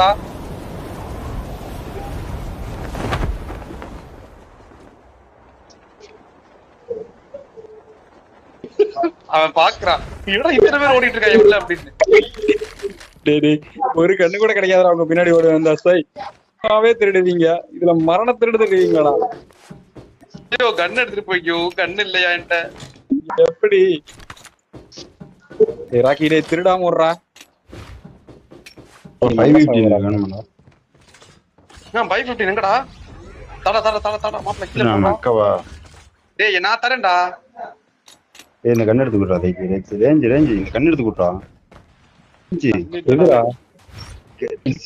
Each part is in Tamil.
பாக்குறான்டா. அவன் பாக்குறான் இத்தனை பேர் ஓடிட்டு இருக்கா இவங்கள அப்படின்னு. ஒரு கண்ணு கூட கிடைக்காது அவங்க பின்னாடி ஓடி வந்தா திருடுவீங்க, இதுல மரண திருடு திருடுவீங்களா? ஐயோ கண்ணு எடுத்துட்டு போய்க்கோ, கண்ணு இல்லையா என்கிட்ட. எப்படி ராக்கி திருடாம விடுறா. 550 எங்கடா? தட தட தட தட மாப்ள கீழ போடா. டேய் நான் தரேன்டா. இந்த கண்ணு எடுத்து குடுறா. ரேஞ்ச் இந்த கண்ணு எடுத்து குடுறா.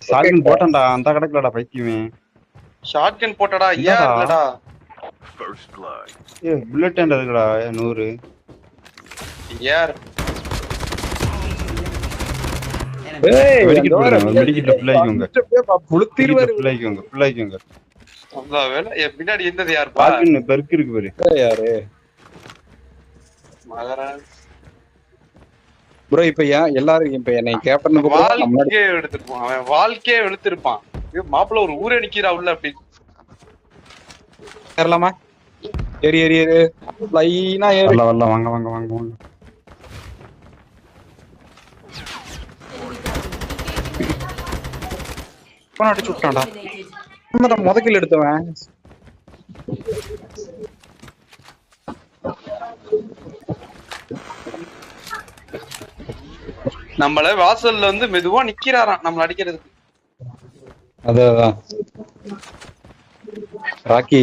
ஷாட்கன் போட்டான்டா, அந்த கடக்குலடா பைத்தியமே. ஷாட்கன் போட்டடா, ஏன் இல்லடா? புல்லட் ஏன்டா இருக்குடா 100. யார் பின்னாடி இருந்தது யார்? பெர்க் இருக்கு பாரு. யாரு ப்ரோ? இப்ப எல்லாரும் இப்ப என்னை கேப்டன் வாழ்க்கையே எடுத்துருப்பான், அவன் வாழ்க்கையே எடுத்திருப்பான். மாப்பிள்ள ஒரு ஊரே நிக்கிறா உள்ள அப்படி ஏறலாமா? ஏறி ஏறி ஏறு லைனா ஏறு. வரலாம் வாங்க வாங்க வாங்க வாங்க. அடிச்சு விட்டான்டா. முதக்கில் எடுத்தவன் நம்மள வாசல்ல வந்து மெதுவா நிக்கிறாராம் நம்மள அடிக்கிறதுக்கு. அதான் ராக்கி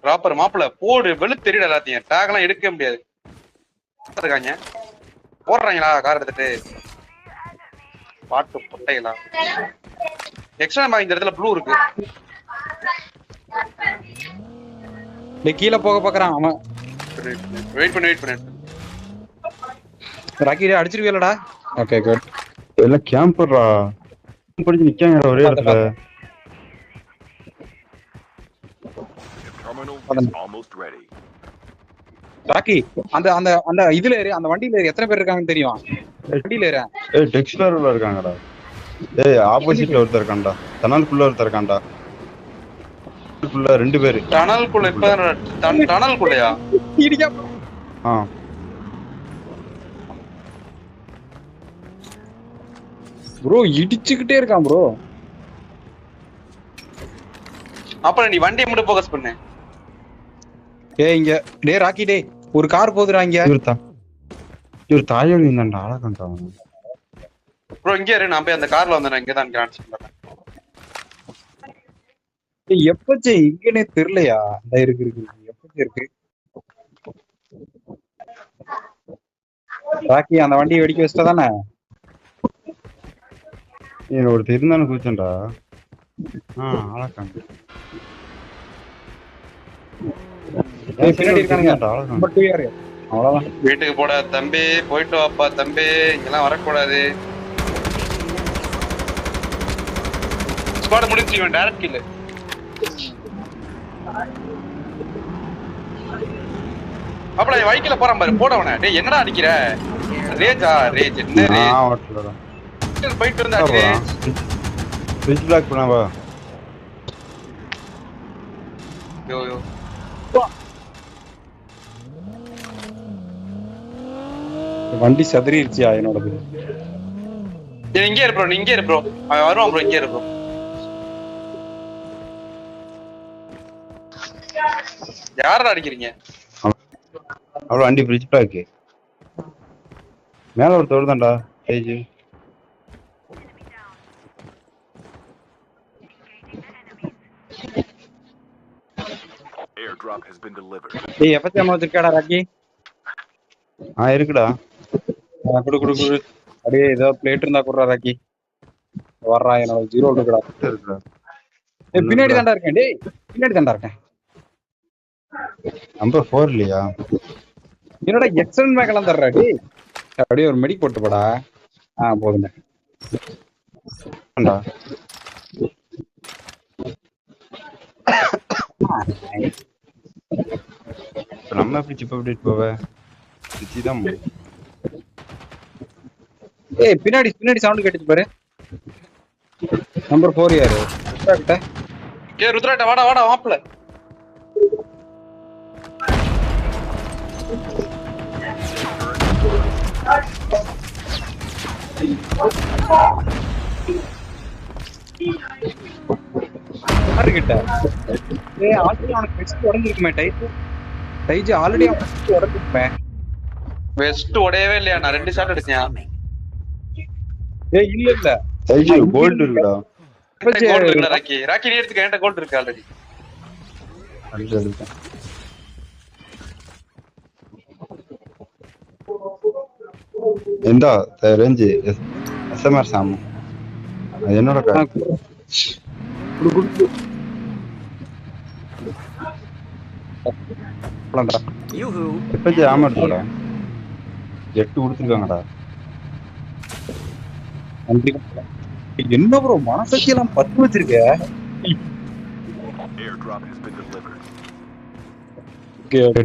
ப்ராப்பர் மாப்பிள்ள போடு வெளு தெரியல. எல்லாத்தையும் டேக் எல்லாம் எடுக்க முடியாது. இருக்காங்க போடுறாங்களா கார் எடுத்துட்டு பாட்டு பொட்டைகளா. எக்ஸ்ட்ரா இந்த இடத்துல ப்ளூ இருக்கு. கீழே போக பாக்குறான் அவன். வெயிட் பண்ணு ராக்கி அடிச்சிருவீலடா. Okay good. எல்லாம் கேம்பர்ரா படிச்சு நிக்காங்கடா ஒரே இடத்துல. ராக்கி அந்த அந்த அந்த இதுல ஏறு, அந்த வண்டியில ஏறு. எத்தனை பேர் இருக்காங்கன்னு தெரியும்? வண்டியில ஏறு. டெக்ஸ்டர்ல இருக்காங்கடா. ஆப்போசிட்ல ஒருத்தர் இருக்கான்டா. டனலுக்குள்ள ஒருத்தர் இருக்கான்டா. ரெண்டு பேரு டனலுக்குள்ள. இப்ப டனலுக்குள்ளயா? ப்ரோ இடிச்சுக்கிட்டே இருக்கான் ப்ரோ. அப்புறம் நீ வண்டியை மட்டும் ஃபோக்கஸ் பண்ணு. இங்க டேய் ராக்கி ஒரு கார் போகுதுடா இங்க. இவர் தாயோடு இருந்தான்டா. அழகான்டா ப்ரோ. இங்க இரு, நான் போய் அந்த கார்ல வந்தேன். இங்க தான் கான்செப்ட். எப்பச்சே இங்கனே தெரியலையா? இருக்கு எப்பச்சே இருக்கு. ராக்கி அந்த வண்டியை வெடிக்க வச்சுட்டா தானே? ஒருத்தர் இருந்தானு கூச்சண்டா. அழகான் பின்னாடி இருக்கானுங்க. அவ்வளவுதான். வீட்டுக்கு போட தம்பி, போயிட்டு வாப்பா தம்பி, இங்கெல்லாம் வரக்கூடாது. ஸ்குவாட் முடிச்சு இவன் டைரக்ட் கில். அப்படா வைக்கில போறான் பாரு, போடவனே. டேய் என்னடா அடிக்கிற? ரேஜா ரேஜ் என்ன ரேஜ்? போயிட்டு வந்தா ஸ்விட்ச் பிளாக் பண்ணவா? யோ வண்டி சதறிடுச்சியா என்னோடது? இங்கே இரு ப்ரோ, நீ இங்கே இரு ப்ரோ. அவன் வருவான் ப்ரோ, இங்கே இரு ப்ரோ. யாரா அடிக்கிறீங்க? அவ்வளோ வண்டி பிரிட்ஜ் பிளாக். மேல ஒரு தோடுதான்டா edge. Airdrop has been delivered. டேய் எப்பச்சே வச்சிருக்கடா ராக்கி? இருக்குடா. குடு குடு குடு. அப்படியே ஏதோ பிளேட் இருந்தா குடுறா ராக்கி. வர்றா என்னோட 0 இருக்குடா. பின்னாடி தான்டா இருக்கேன். டேய் பின்னாடி தான்டா இருக்கேன். நம்பர் 4 இல்லையா? என்னடா எக்ஸலன்ட் மேக்கெல்லாம் தர்றா டேய். அப்படியே ஒரு மெடி போட்டு போடா. போதுங்க. நம்ம எப்படி சிப் அப்டேட் போவ? சிச்சி தான். பின்னாடி சவுண்ட் கேட்டுச்சு பாரு. நம்பர் 4 யாரு கிட்ட கே ருத்ராட்ட வாடா வாடா மாப்ள. யாரு கிட்ட ஏய் ஆல்ரெடி அவனுக்கு வெஸ்ட் உடைஞ்சிருக்குமே டைஜ் ஆல்ரெடி அவன் வெஸ்ட் உடைஞ்சிருக்குமே. வெஸ்ட் உடையவே இல்லையா? நான் 2 ஷாட் அடிச்சேன். ஏய் இல்ல தைஜி கோல்டு இருக்குடா. கோல்ட் இருக்குடா ராக்கி. ராக்கி நீ எடுத்துக்க, என்கிட்ட கோல்ட் இருக்கு ஆல்ரெடி. எடுத்தேன். எந்த ரேஞ்சு எஸ்எம்ஆர் சாமு அது என்னோட எப்ப ஆமா எடுத்துடா 8 கொடுத்துருக்காங்கடா. என்ன ப்ரோ மனசக்தி எல்லாம் 10 வச்சிருக்க.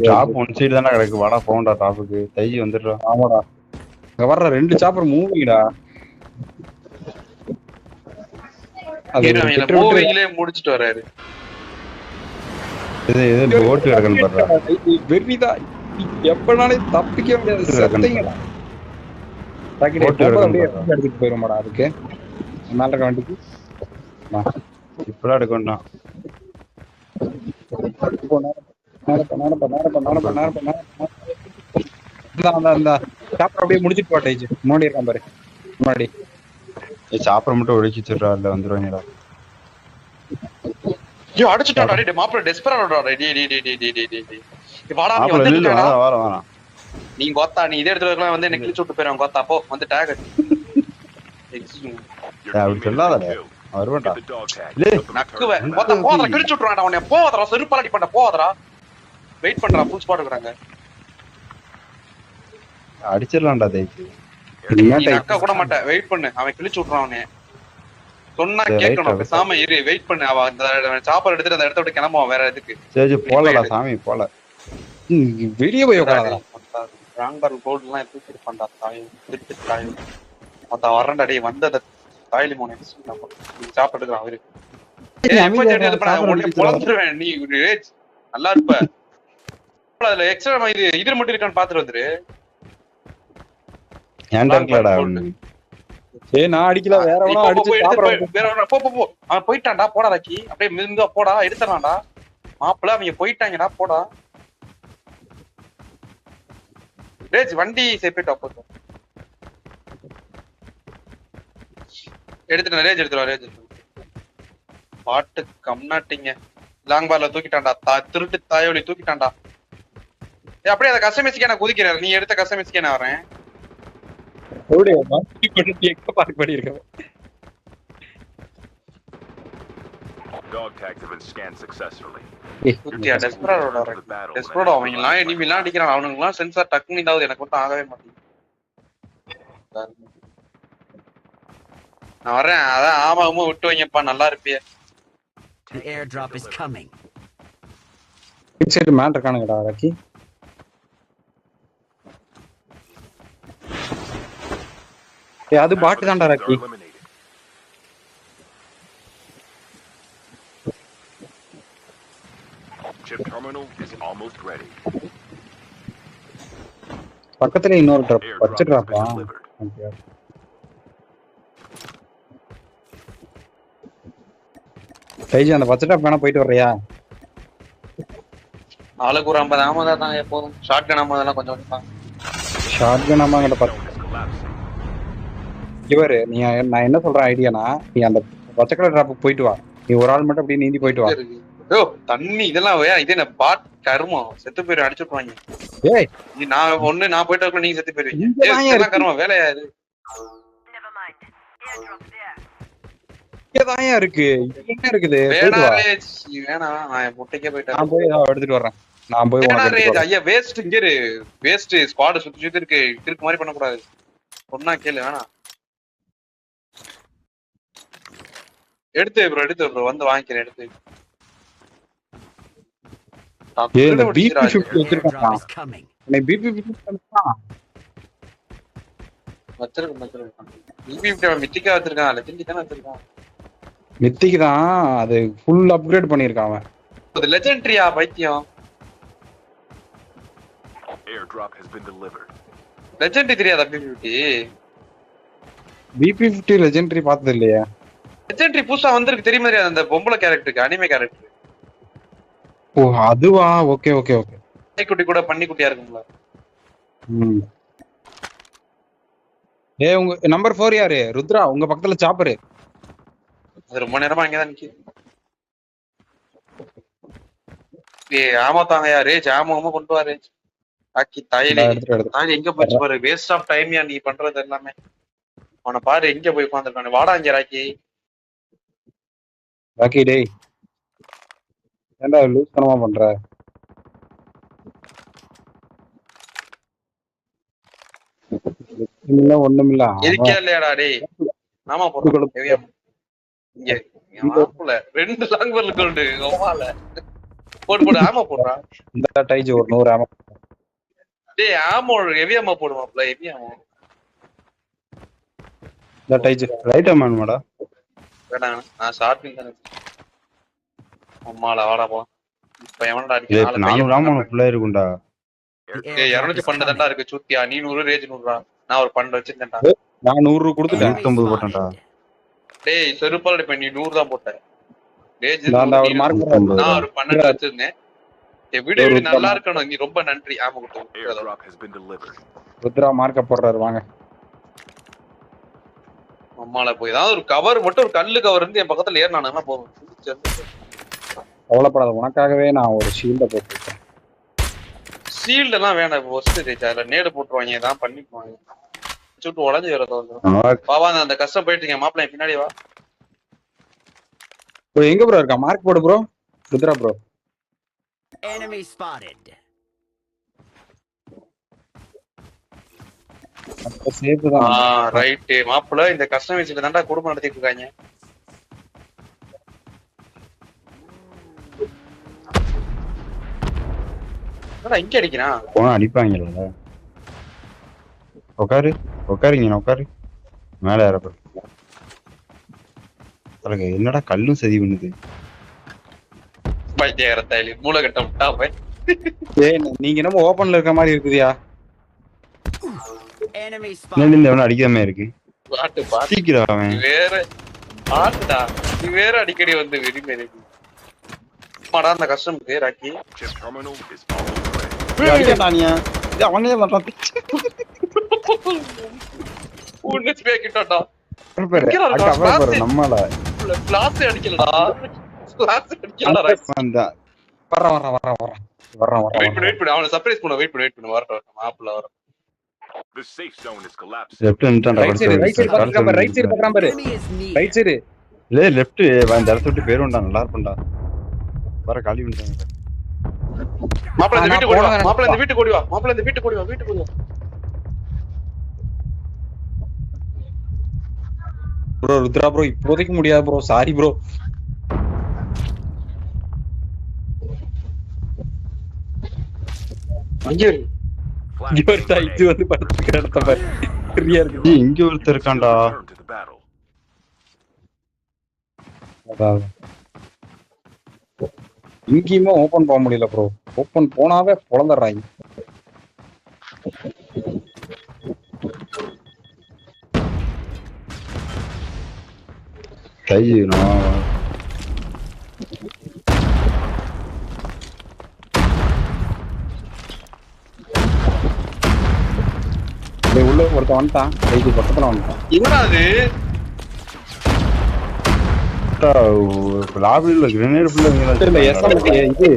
டாப் ஒன் சைடு தானே கிடக்கு. வாடா போண்டா டாப்புக்கு. தைஜி வந்துடுறா. ஆமாடா அங்க வர்ற 2 சாப்பர் மூவிங்கடா. அது மூவிங்லயே முடிச்சிட்டு வராரு. இது போட் கிடக்குன்னு பாருடா. வெறிதா எப்பனாலே தப்பிக்க முடியாது சத்தங்கடா. ராக்கி எடுத்துட்டு போயிருமாடா அதுக்கு மேல இருக்க வண்டிக்கு. இப்படா எடுக்கணும். அப்படியே முடிச்சிட்டு போட்டேஜ் முன்னாடி இருக்கான் பாரு. முன்னாடி சாப்பிட மட்டும் ஒழிச்சுடுறா. இல்ல வந்துருவாங்கடா. ஐயோ அடிச்சிட்டாடா. டேய் மாப்ள டெஸ்பரேட்டடா. டேய் டேய் டேய் டேய் டேய் டேய் வாடா நீ வந்து வந்துட்டடா. வர நீ கோத்தா நீ இதே இடத்துல இருக்கலாம் வந்து என்ன கிழிச்சு விட்டு போயிரும். கோத்தா போ வந்து டேக் அப்படி சொல்லாதடா. வருவான்டா. நக்குவே கோத்தா போதற கிழிச்சு விட்டுறான்டா. உன்னை போதற செருப்பால அடி பண்ண போதற. வெயிட் பண்றா. ஃபுல் ஸ்பாட் இருக்கறாங்க. அடிச்சிரலாம்டா தைஜி. நீ நக்க கூட மாட்டே. வெயிட் பண்ணு. அவன் கிழிச்சு விட்டுறான் உன்னை. சொன்னா கேட்கணும். பேசாம இரு. வெயிட் பண்ணு. அவன் அந்த சாப்பர் எடுத்துட்டு அந்த இடத்த விட்டு கிளம்புவான் வேற எதுக்கு. சரி போலடா சாமி போல. வெளிய போய் உட்காரடா. ராங்பார் கோல்ட்லாம் தூக்கிட்டு பண்ணா தாய் திருப்பி தாய். மொத்த வரண்டா. டேய் வந்த அந்த தாய்லி மோனே சாப்பர் எடுக்கறான் அவரு. ஏய் எப்ப ஜெட் எடுத்து பண்ண உன்னை பொளந்துருவேன். நீ ரேஜ் நல்லா இருப்ப. அதுல எக்ஸ்ட்ரா இது மட்டும் இருக்கான்னு பாத்துட்டு வந்துரு. ஏன்டா இருக்கலடா. ஏய் நான் அடிக்கல வேற எவனோ அடிச்சு சாப்பற. வேற போ போ போ. அவன் போய்ட்டான்டா. போடா ராக்கி. அப்படியே மிருங்க போடா. எடுத்துறான்டா. மாப்ள அவங்க போய்ட்டாங்கடா. போடா ரேஜ் வண்டி செப்பரேட் ஆப்போஸ் எடுத்துட்டு ரேஜ் எடுத்துறா. ரேஜ் பாட்டு கம்னாட்டிங்க. லாங் பார்ல தூக்கிட்டான்டா. திருட்டு தாயோலி தூக்கிட்டான்டா. ஏய் அப்படியே அத கஸ்டமைஸ்க்கே நான் குதிக்கிறேன். நீ எடுத்த கஸ்டமைஸ்க்கே நான் வரேன். ஓடியா மாத்தி பண்ணி எங்க பாத்து படி இருக்க. Dog tags have been scanned successfully. குட்டியா டெஸ்பரேட்டோ அவங்கலாம் எனிமிலாம் அடிக்கிறான். அவனுங்கலாம் சென்சார் டக்குன்னு இதாவது எனக்கு மட்டும் ஆகவே மாட்டேங்குது. நான் வரேன். அதான் ஆமாவும் விட்டு வைங்கப்பா. நல்லா இருப்பியே. An airdrop is coming. Side man இருக்கானுங்கடா ராக்கி. ஏய் அது பாட் தான்டா rakhi. Chip terminal is almost ready. பக்கத்துல இன்னொரு ட்ராப் பச்சை ட்ராப்பா. டைஜி அந்த பச்சை ட்ராப் வேணா போயிட்டு வர்றியா? ஆளுக்கு ஒரு 50 ஆமாதா தான் எப்போதும். ஷார்ட் கன் ஆமாதெல்லாம் கொஞ்சம் கொஞ்சம். ஷார்ட் கன் ஆமாங்கட பச்சை. இவரு நீ நான் என்ன சொல்றேன் ஐடியானா நீ அந்த பச்சை கலர் ட்ராப்புக்கு போயிட்டு வா. நீ ஒரு ஆள் மட்டும் அப்படியே நீந்தி போயிட்டு வா. யோ தண்ணி இதெல்லாம் இது என்ன பாட் கருமம். செத்து போயிரு அடிச்சுடுவாங்க. ஏய் நீ நான் போயிட்டு வரக்குள்ள நீங்க செத்து போயிருவீங்க. இதெல்லாம் கருமம் வேலையா இது. இங்கதான் இருக்கு. என்ன இருக்குது? வேணாம் நான் முட்டைக்கே போயிட்டேன். நான் போய் எடுத்துட்டு வரேன். நான் போய் ஐயா வேஸ்ட் இங்க வேஸ்ட் ஸ்குவாட் சுத்தி சுத்தி இருக்கு. இருக்கு மாதிரி பண்ண கூடாது. சொன்னா கேளு. வேணாம் எடுத்து ப்ரோ வந்து வாங்கிக்கிறேன். எடுத்து இந்த பிபி 50 வச்சிருக்கான். நீ பிபி 50 பண்ணா வச்சிருக்கான் மித்திக்கா வச்சிருக்கான், லெஜெண்டி தானே வச்சிருக்கான். மித்திக்கு தான் அது ஃபுல் அப்கிரேட் பண்ணியிருக்கான் அவன். அது லெஜெண்ட்ரியா பைத்தியம். Airdrop has been delivered. Legendary தெரியாதா பிபிடி? BP50 லெஜெண்டரி பார்த்தது இல்லையா? லெஜெண்ட்ரி புதுசா வந்திருக்கு தெரியுமா தெரியாது? அந்த பொம்பளை கேரக்டருக்கு, அனிமே கேரக்டர். ஓ அதுவா? Okay okay okay. குட்டி கூட பண்ணி குட்டியா இருக்கும்ல. உங்க நம்பர் 4 யாரு? ருத்ரா உங்க பக்கத்துல சாப்பரு. அது ரொம்ப நேரமா அங்கதான் நிக்குது. ஆமாத்தாங்க யாரு ஜாமமா கொண்டு வாரு. ஆக்கி தாயலி தாயலி எங்க போச்சு பாரு. வேஸ்ட் ஆஃப் டைம் யா நீ பண்றது எல்லாமே. அவனை பாரு எங்க போய் உட்காந்துருக்கானு. வாடா இங்க ராக்கி. ராக்கி டேய் ஏன்டா லூஸ் பண்ணாம பண்ற? இல்ல ஒண்ணுமில்ல. இருக்கே இல்லையாடா டேய். ஆமா போடுறோம். இங்க மாப்புல 2 லாங்குவேஜ்ல கொண்டு கோமால போடு போடு ஆமா போடுறா. இந்த டைஜ் ஒரு 100 ஆமா. டேய் ஆமா ஹெவி ஆமா போடுவாப்ல. ஹெவி ஆமா. இந்த டைஜ் ரைட் ஆமாடா. வேணாம் நான் ஷார்ட்டிங் தான. அம்மால வாடா போ. இப்ப எவனடா அடிக்க 400 ஆமா உள்ள இருக்கும்டா. The ஏய் airdrop is 212 தான்டா coming. இருக்கு சூத்தியா. நீ 100 ரேஜ் 100டா. நான் ஒரு 12 வச்சிருந்தேன்டா. நான் 100 கொடுத்துட்டேன். 150 போட்டேன்டா. டேய் செருப்பால இப்ப நீ 100 தான் போட்ட. ரேஜ் நான் ஒரு மார்க் நான் ஒரு 12 வச்சிருந்தேன். ஏய் வீடியோ நல்லா இருக்கணும். நீ ரொம்ப நன்றி. ஆமா கொடுத்து. Airdrop has been delivered. Rudra மார்க்க போடுறாரு வாங்க. அம்மால போய் ஏதாவது ஒரு கவர் மட்டும் ஒரு கல்லு கவர் இருந்து என் பக்கத்துல ஏறினானுன்னா போதும். கவலைப்படாத உனக்காகவே நான் ஒரு ஷீல்ட போட்டுருக்கேன். ஷீல்ட் எல்லாம் வேணாம். ஃபர்ஸ்ட் ரேஜ் அதுல நேடு போட்டுருவாங்க. இதான் பண்ணிக்குவாங்க. சுட்டு உடஞ்சு வரது வந்து பாவா. அந்த கஷ்டம் போயிட்டு இருக்கேன். மாப்பிள்ளை பின்னாடி வா. ப்ரோ எங்க ப்ரோ இருக்கா? மார்க் போடு bro. Rudra bro. Enemy spotted. அப்ப சேஃப் தான். ரைட் மாப்பிள்ளை இந்த கஸ்டமைஸ்ல தான்டா குடும்பம் நடத்திட்டு இருக்காங்க. என்னடா இங்க அடிக்கிறான்? போனா அடிப்பாங்கல்ல. உட்காருங்க உட்காரு. மேல ஏறப்ப பாருங்க என்னடா கல்லும் சதி பண்ணுது. பைத்தியகரத்தாயிலி மூளை கட்ட விட்டா போய். ஏய் நீங்க என்னமோ ஓபன்ல இருக்க மாதிரி இருக்குதியா? Enemy பின்னாடி spotted. எவனும் அடிக்காம இருக்கு. பாட்டு பாட்டு சீக்கிரம் அவன். நீ வேற பாட்டுடா. நீ வேற அடிக்கடி வந்து விரும்பி மாடா அந்த கஷ்டமுக்கு rakhi. Chip terminal is almost ready. அடிக்கட்டானியா? இது அவனே பண்றான். உன்னிச்சு பேக்கிட்டடா. பாரு நம்மள கிளாஸ் அடிக்கலடா. கிளாஸ் அடிக்கலடா ராக்கி. வந்தான். வர்றேன். வெயிட் பண்ணு. அவனை சர்ப்ரைஸ் பண்ண வெயிட் பண்ணு. வரட்டும். மாப்பிள்ள வர. The safe zone is collapsing. Left நின்னுட்டான்டா. ரைட் சைடு பார்க்கறான் பாரு. Enemy is near. Right side. இல்ல லெஃப்ட் அந்த இடத்த விட்டு பேருண்டா நல்லா இருப்பேன்டா. வர காலி பண்ணிட்டாங்க. மாப்பிள்ள இந்த வீட்டுக்கு ஓடி வா. மாப்பிள்ள இந்த வீட்டுக்கு ஓடி வா. ப்ரோ ருத்ரா ப்ரோ இப்போதைக்கு முடியாது ப்ரோ. Sorry bro. Flashbang இது வந்து படுத்துக்கிற இடத்த பாரு. ஃப்ரீயா இருக்கு. ஏய் இங்க ஒருத்தர் இருக்கான்டா. return to the battle. அதான். இங்கேயுமே ஓபன் போக முடியல ப்ரோ. ஓபன் போனாவே பொளந்துடுறாங்க. கையினா உள்ள ஒருத்தன் வந்துட்டான். கைக்கு பக்கத்துல வந்துட்டான். என்னடா அது? லாபில கிரனேட் ஃபுல்லா இல்ல எஸ்எம்டி இது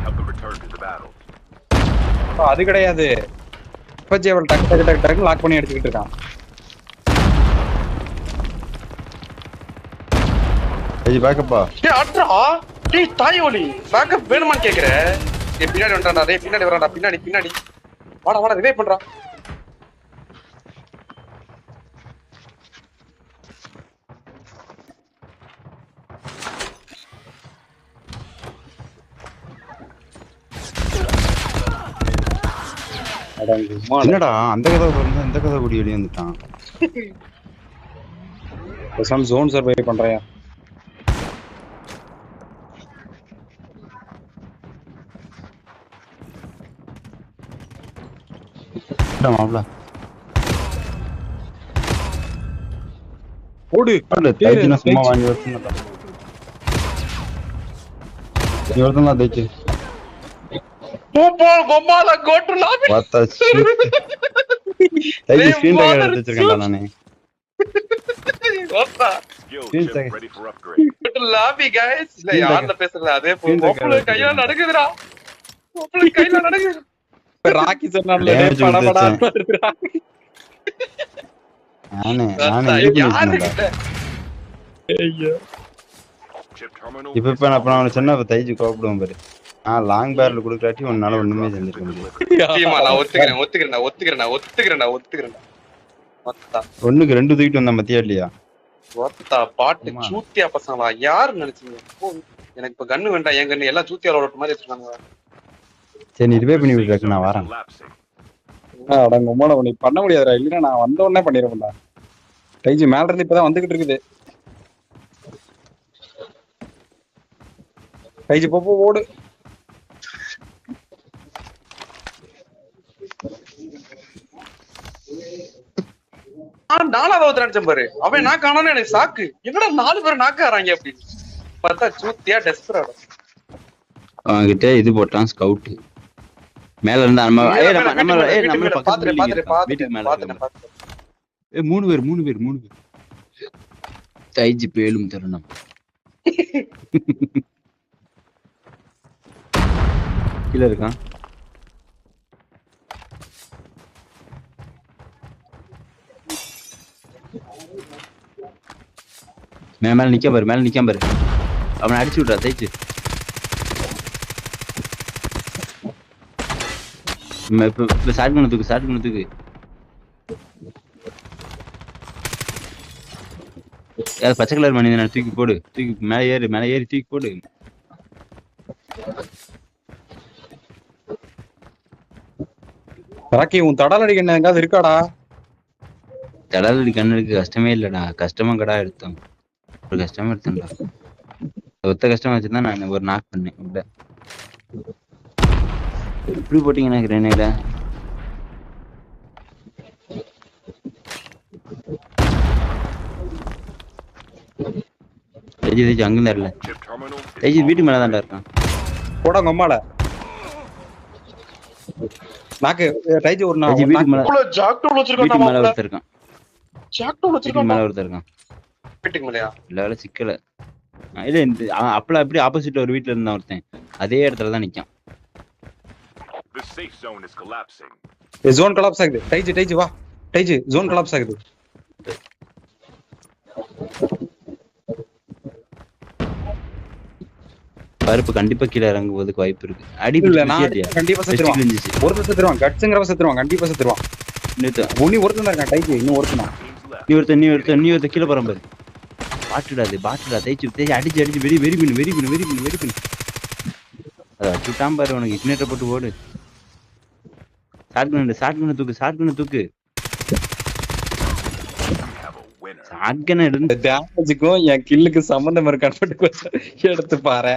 Help them return to the battle. அது கிடையாது. இப்போஜி அவள் டக்கு லாக் பண்ணி அடிச்சுக்கிட்டு இருக்கான். ஏய் பேக்கப்பா. டேய் அட்ரா. டேய் தாயோலி. பேக்கப் வேணுமான்னு கேக்குற? டேய் பின்னாடி வந்துட்டான்டா. டேய் பின்னாடி வரான்டா. பின்னாடி. வாடா ரிவைவ் பண்றா. என்னடா அந்த கதை திறந்து இந்த கதை கூடி வெளியே வந்துட்டான். ஜோன் சர்வை பண்றேன். மாப்ள ஓடு தைச்சுனா சும்மா வாங்கி வச்சுனடா. நீ ஒருத்தன் தான் தைச்சு போ கோமால கோட்டு லாபி வாத்தா தைச்சு ஸ்கிரீன் டேக்கர் எடுத்து வச்சிருக்கேன்டா நானே. கோட்டா Skill Green chip tag. ready for upgrade. கோட்டு லாபி गाइस இல்ல Green யாரல tag. பேசுறது அதே Green tag போல கையில நடக்குதுடா போல கையில நடக்குது ராக்கி சொன்னார்ல Damage பட பட கொடுத்துச்சேன். நானே இது பண்ணிட்டேன்டா. Chip terminal. இப்ப நான் அவனை சொன்ன தைச்சு கோபப்படுவேன் பாரு. லாங் பேரல் கொடுக்காட்டி உன்னால ஒண்ணுமே செஞ்சிருக்க முடியாது. நிச்சயமா நான் ஒத்துக்கிறேன் ஒத்தா ஒண்ணுக்கு 2 தூக்கிட்டு வந்தா மத்தியா இல்லையா? ஒத்தா பாட்டு ஆமா. சூத்தியா பசங்களா யாரு நினைச்சீங்க போ, எனக்கு இப்ப கண்ணு வேண்டாம் என் கண்ணு எல்லாம் சூத்தியால ஓட்ட மாதிரி வச்சிருக்காங்க சரி நீ ரிவே பண்ணி Safe விட்டுருக்கு, நான் zone is வரேன். collapsing. அடங்க உமால நீ பண்ண முடியாதுடா. இல்லைன்னா நான் வந்த உடனே பண்ணிடுவேன்டா. கைஜி மேல இருந்து இப்பதான் வந்துகிட்டு இருக்குது. கைஜி போ ஓடு. நாலாவது ஒருத்தர் நினைச்சேன் பாரு அவன் நான் காணோன்னு எனக்கு சாக்கு என்னடா 4 பேர் நாக்காராங்க அப்படின்னு பார்த்தா சூத்தியா டெஸ்பரேட் அவன்கிட்ட இது போட்டான் ஸ்கவுட் மேல இருந்து நம்ம பாத்துட்டேன் வீட்டுக்கு மேல மூணு பேர் தைஜி பேலும் தருணம் கீழ இருக்கான். மேல நிக்க பாரு அவனை அடிச்சு விட்றா தைச்சு. இப்ப ஷார்ட் குணத்துக்கு பச்சை கலர் மணி தூக்கி போடு, மேல ஏறி தூக்கி போடு. ராக்கி உன் தடாலடி என்ன எங்காவது இருக்காடா? தடாலடி கண்ணுக்கு கஷ்டமே இல்லடா. கஷ்டமா கடா எடுத்தோம். ஒரு கஷ்டமா எடுத்தேன்டா. ஒத்த கஷ்டமா வச்சுதான் நான் ஒரு நாக் பண்ணேன் உள்ள. எப்படி போட்டீங்க எனக்கு ரெனேட? தைஜி அங்க இல்ல. Chip terminal is தைஜி வீட்டு மேலதான்டா இருக்கான். போடா உமால நாக்கு டைஜி ஒரு தைஜி வீட்டு மேல ஜாக்டோல் வீட்டு மேல வச்சிருக்கான் ஒருத்தர் இருக்கான். ஜாக்டோல் வீட்டுக்கு வச்சிருக்கான் மேல ஒருத்தர் இருக்கான். வீட்டுக்கு மேலயா இல்ல வேலை சிக்கல. இல்ல அப்பல அப்படி ஆப்போசிட்ல ஒரு வீட்டுல இருந்தான் ஒருத்தன். அதே இடத்துல தான் நிக்கான். the safe zone is collapsing. Zone collapse ஆகுது. டைஜி வா. டைஜி ஜோன் கொலாப்ஸ் ஆகுது. பருப்பு கண்டிப்பா கீழே இறங்கும் போதுக்கு வாய்ப்பு இருக்கு. அடி இல்ல நான் கண்டிப்பா செத்துருவான். இருந்துச்சு. ஒருத்தர் செத்துருவான். கட்ஸ்ங்கறவ செத்துருவான். கண்டிப்பா செத்துருவான். உனி ஒருத்தன் தான் இருக்கான். டைஜி இன்னும் ஒருத்தனா. Teams left. நீ ஒருத்தன் கீழே போறான் பாரு. பாட்டுடா தைச்சு அடிச்சு வெரி பண்ணு. அத அடிச்சுட்டான் பாரு. உனக்கு இக்னேட்டர் போட்டு ஓடு. ஷாட்கன் தூக்கு. Have a winner. ஷாட்கன் எடுத்து டேமேஜுக்கும் என் கில்லுக்கு சம்பந்தம் இருக்கான்னு எடுத்து பாரு.